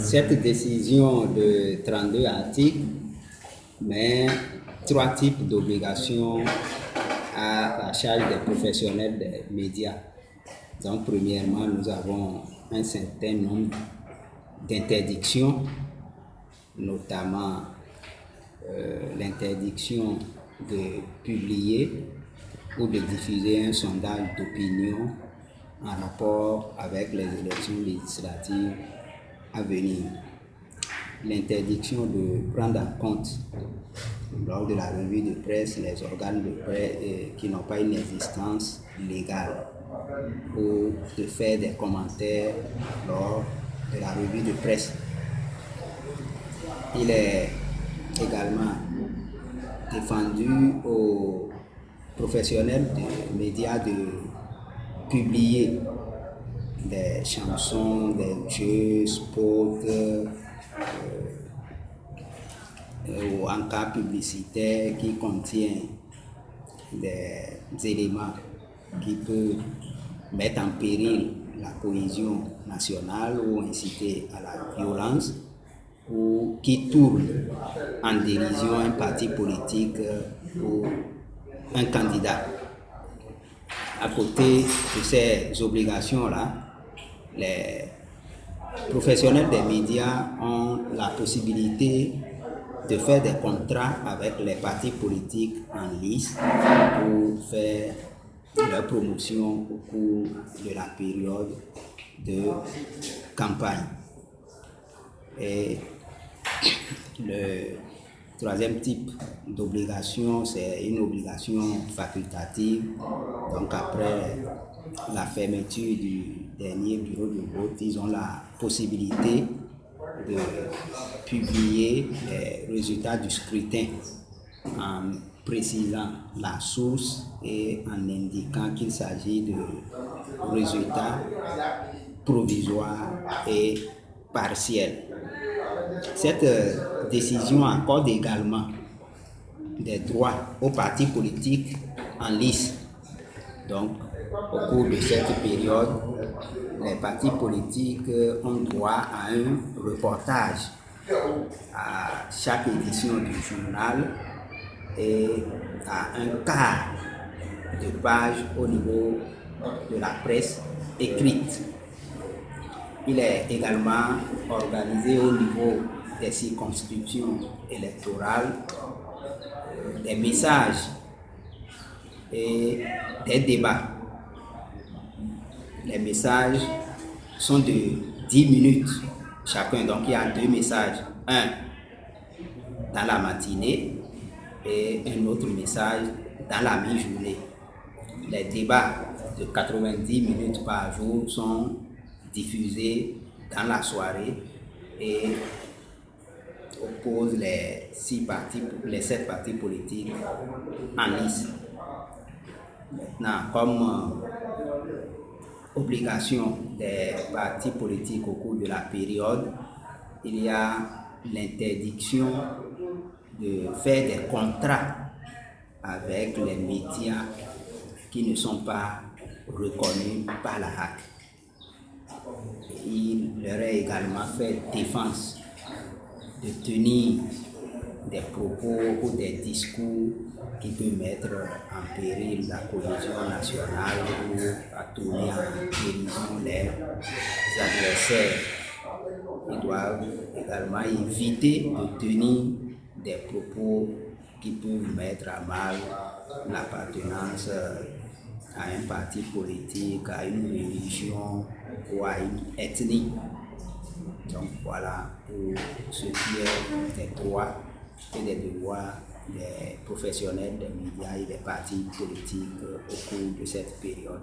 Cette décision de 32 articles met 3 types d'obligations à la charge des professionnels des médias. Donc, premièrement, nous avons un certain nombre d'interdictions, notamment l'interdiction de publier ou de diffuser un sondage d'opinion en rapport avec les élections législatives à venir. L'interdiction de prendre en compte lors de la revue de presse les organes de presse qui n'ont pas une existence légale ou de faire des commentaires lors de la revue de presse. Il est également défendu aux professionnels des médias de publier des chansons, des jeux, spots ou en cas publicitaire qui contient des éléments qui peuvent mettre en péril la cohésion nationale ou inciter à la violence ou qui tourne en dérision un parti politique ou un candidat. À côté de ces obligations-là, les professionnels des médias ont la possibilité de faire des contrats avec les partis politiques en lice pour faire leur promotion au cours de la période de campagne. Et le troisième type d'obligation, c'est une obligation facultative. Donc après la fermeture du dernier bureau de vote, ils ont la possibilité de publier les résultats du scrutin en précisant la source et en indiquant qu'il s'agit de résultats provisoires et partiels. Cette décision accorde également des droits aux partis politiques en lice. Donc, au cours de cette période, les partis politiques ont droit à un reportage à chaque édition du journal et à un quart de page au niveau de la presse écrite. Il est également organisé au niveau des circonscriptions électorales des messages et des débats. Les messages sont de 10 minutes chacun, donc il y a 2 messages, un dans la matinée et un autre message dans la mi-journée. Les débats de 90 minutes par jour sont diffusés dans la soirée et opposent les 7 partis politiques en lice. Maintenant, comme obligation des partis politiques au cours de la période, il y a l'interdiction de faire des contrats avec les médias qui ne sont pas reconnus par la HAC. Il leur est également fait défense de tenir des propos ou des discours qui peuvent mettre en péril la cohésion nationale ou à tourner en dérision les adversaires. Ils doivent également éviter de tenir des propos qui peuvent mettre à mal l'appartenance à un parti politique, à une religion ou à une ethnie. Donc voilà pour ce qui est des droits et des devoirs des professionnels des médias et des partis politiques au cours de cette période.